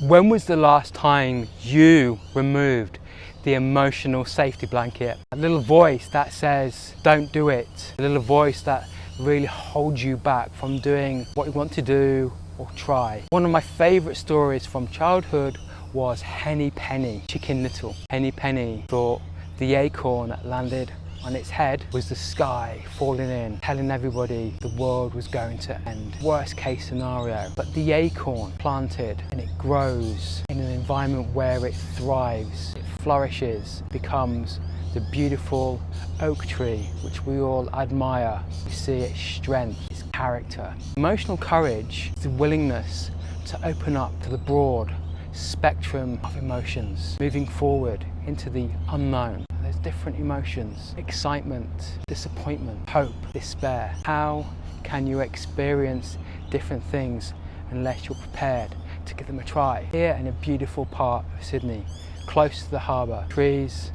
When was the last time you removed the emotional safety blanket? A little voice that says, don't do it. A little voice that really holds you back from doing what you want to do or try. One of my favorite stories from childhood was Henny Penny, Chicken Little. Henny Penny thought the acorn that landed on its head was the sky falling in, telling everybody the world was going to end. Worst case scenario. But the acorn planted and it grows in an environment where it thrives, it flourishes, becomes the beautiful oak tree which we all admire. We see its strength, its character. Emotional courage is the willingness to open up to the broad spectrum of emotions, moving forward into the unknown. There's different emotions: excitement, disappointment, hope, despair. How can you experience different things unless you're prepared to give them a try? Here in a beautiful part of Sydney, close to the harbour, trees,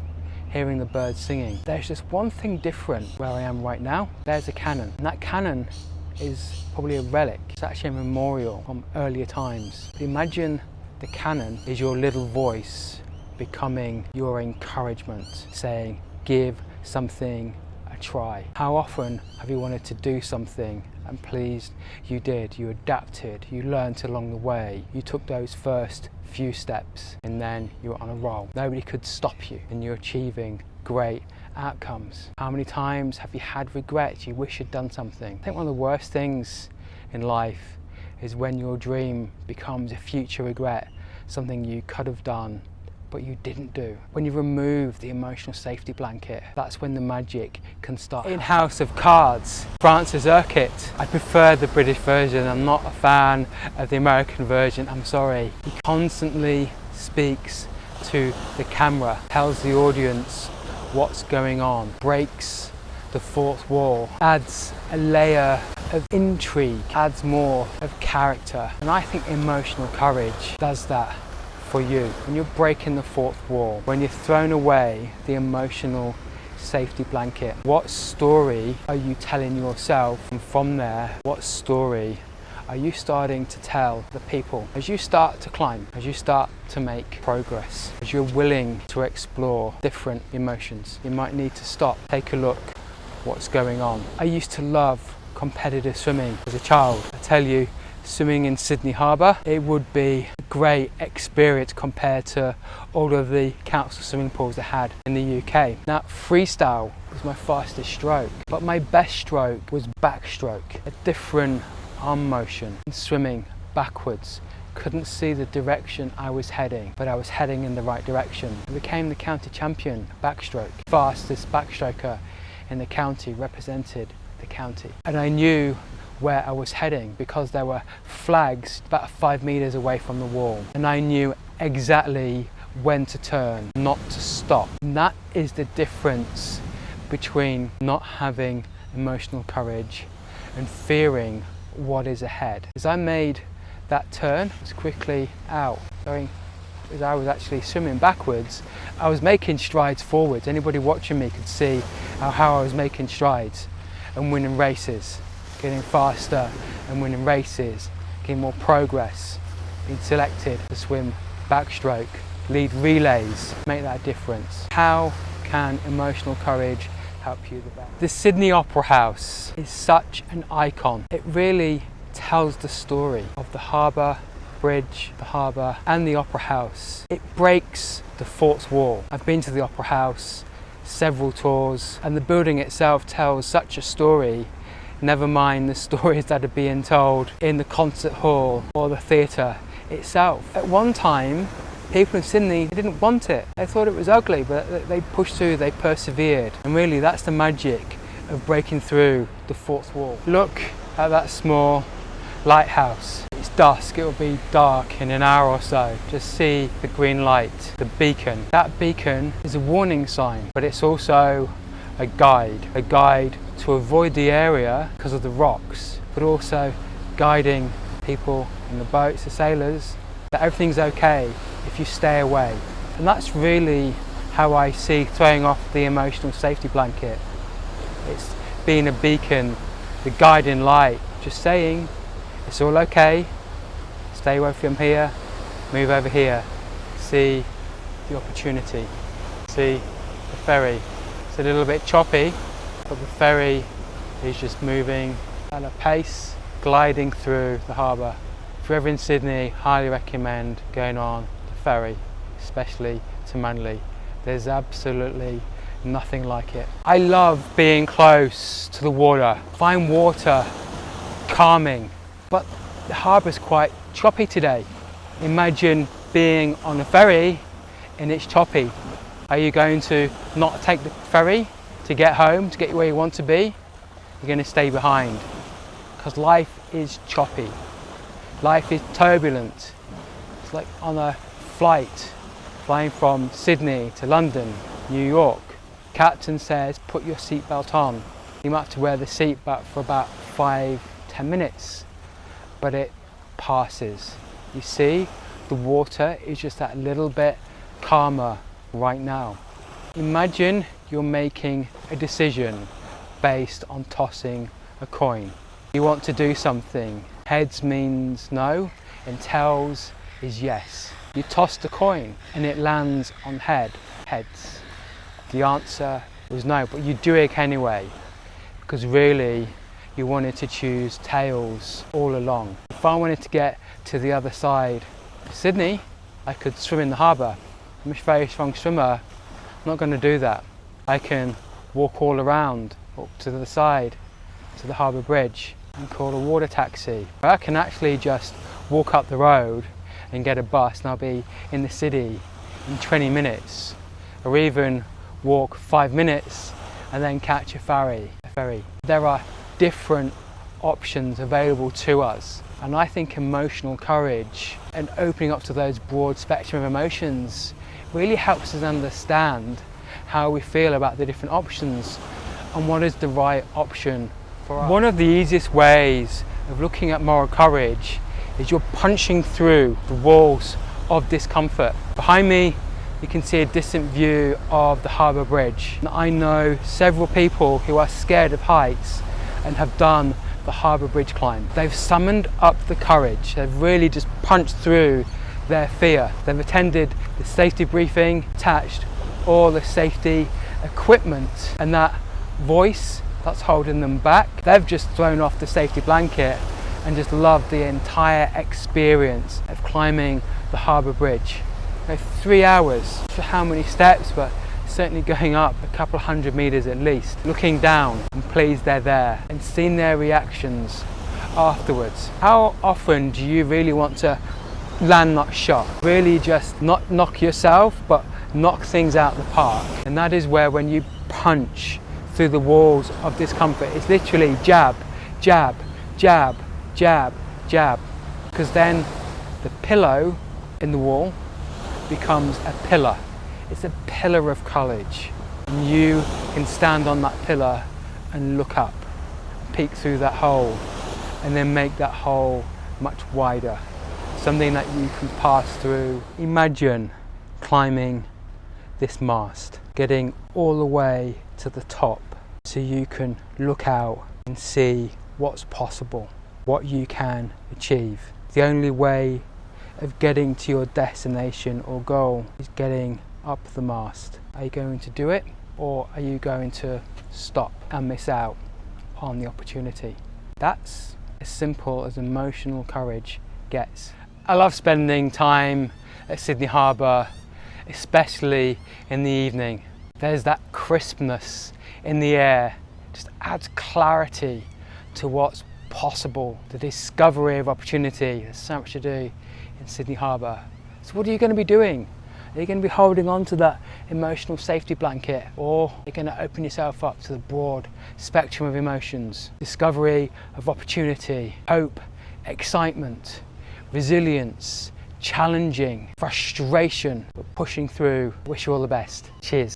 hearing the birds singing. There's just one thing different where I am right now. There's a cannon, and that cannon is probably a relic. It's actually a memorial from earlier times. But imagine the cannon is your little voice becoming your encouragement, saying, give something a try. How often have you wanted to do something and pleased you did? You adapted, you learnt along the way, you took those first few steps and then you were on a roll. Nobody could stop you and you're achieving great outcomes. How many times have you had regrets? You wish you'd done something. I think one of the worst things in life is when your dream becomes a future regret, something you could have done but you didn't do. When you remove the emotional safety blanket, that's when the magic can start. In House of Cards, Francis Urquhart. I prefer the British version. I'm not a fan of the American version, I'm sorry. He constantly speaks to the camera, tells the audience what's going on, breaks the fourth wall, adds a layer of intrigue, adds more of character. And I think emotional courage does that for you. When you're breaking the fourth wall, when you're throwing away the emotional safety blanket, what story are you telling yourself? And from there, what story are you starting to tell the people? As you start to climb, as you start to make progress, as you're willing to explore different emotions, you might need to stop, take a look what's going on. I used to love competitive swimming as a child. I tell you, swimming in Sydney Harbour, it would be a great experience compared to all of the council swimming pools I had in the UK. Now, freestyle was my fastest stroke, but my best stroke was backstroke, a different arm motion, and swimming backwards. Couldn't see the direction I was heading, but I was heading in the right direction. I became the county champion backstroke, fastest backstroker in the county, represented the county. And I knew where I was heading because there were flags about 5 meters away from the wall, and I knew exactly when to turn, not to stop. And that is the difference between not having emotional courage and fearing what is ahead. As I made that turn, I was quickly out, as I was actually swimming backwards, I was making strides forwards. Anybody watching me could see how I was making strides and winning races, getting faster and winning races, getting more progress, being selected to swim backstroke, lead relays, make that difference. How can emotional courage help you the best? The Sydney Opera House is such an icon. It really tells the story of the harbour, bridge, the harbour and the Opera House. It breaks the fourth wall. I've been to the Opera House several tours, and the building itself tells such a story, never mind the stories that are being told in the concert hall or the theatre itself. At one time, people in Sydney didn't want it. They thought it was ugly, but they pushed through, they persevered. And really that's the magic of breaking through the fourth wall. Look at that small lighthouse. It's dusk, it will be dark in an hour or so. Just see the green light, the beacon. That beacon is a warning sign, but it's also a guide to avoid the area because of the rocks, but also guiding people in the boats, the sailors, that everything's okay if you stay away. And that's really how I see throwing off the emotional safety blanket. It's being a beacon, the guiding light, just saying it's all okay, stay away from here, Move over here, see the opportunity, see the ferry. It's a little bit choppy, but the ferry is just moving at a pace, gliding through the harbour. If you're ever in Sydney, highly recommend going on the ferry, especially to Manly. There's absolutely nothing like it. I love being close to the water. Find water calming, but the harbour's quite choppy today. Imagine being on a ferry and it's choppy. Are you going to not take the ferry to get home, to get where you want to be? You're going to stay behind, because life is choppy. Life is turbulent. It's like on a flight flying from Sydney to London, New York. Captain says put your seatbelt on. You might have to wear the seatbelt for about 5-10 minutes, but it passes. You see, the water is just that little bit calmer right now. Imagine you're making a decision based on tossing a coin. You want to do something. Heads means no, and tails is yes. You toss the coin and it lands on heads. The answer was no, but you do it anyway, because really you wanted to choose tails all along. If I wanted to get to the other side of Sydney, I could swim in the harbour. I'm a very strong swimmer. I'm not going to do that. I can walk all around up to the side, to the harbour bridge, and call a water taxi. I can actually just walk up the road and get a bus and I'll be in the city in 20 minutes, or even walk 5 minutes and then catch a ferry. There are different options available to us, and I think emotional courage and opening up to those broad spectrum of emotions really helps us understand how we feel about the different options and what is the right option for us. One of the easiest ways of looking at moral courage is you're punching through the walls of discomfort. Behind me you can see a distant view of the harbour bridge. And I know several people who are scared of heights and have done the harbour bridge climb. They've summoned up the courage. They've really just punched through their fear. They've attended the safety briefing, attached all the safety equipment, and that voice that's holding them back, they've just thrown off the safety blanket and just loved the entire experience of climbing the harbour bridge. 3 hours, not sure how many steps, but certainly going up a couple of 100 metres at least, looking down and pleased they're there, and seeing their reactions afterwards. How often do you really want to land that shot? Really just not knock yourself, but knock things out the park. And that is where, when you punch through the walls of discomfort, it's literally jab, jab, jab, jab, jab, because then the pillow in the wall becomes a pillar. It's a pillar of courage, and you can stand on that pillar and look up, peek through that hole, and then make that hole much wider, something that you can pass through. Imagine climbing this mast, getting all the way to the top so you can look out and see what's possible, what you can achieve. The only way of getting to your destination or goal is getting up the mast. Are you going to do it, or are you going to stop and miss out on the opportunity? That's as simple as emotional courage gets. I love spending time at Sydney Harbour, especially in the evening. There's that crispness in the air, just adds clarity to what's possible, the discovery of opportunity. There's so much to do in Sydney Harbour. So what are you going to be doing? Are you going to be holding on to that emotional safety blanket, or are you going to open yourself up to the broad spectrum of emotions? Discovery of opportunity, hope, excitement, resilience, challenging, frustration, but pushing through. Wish you all the best. Cheers.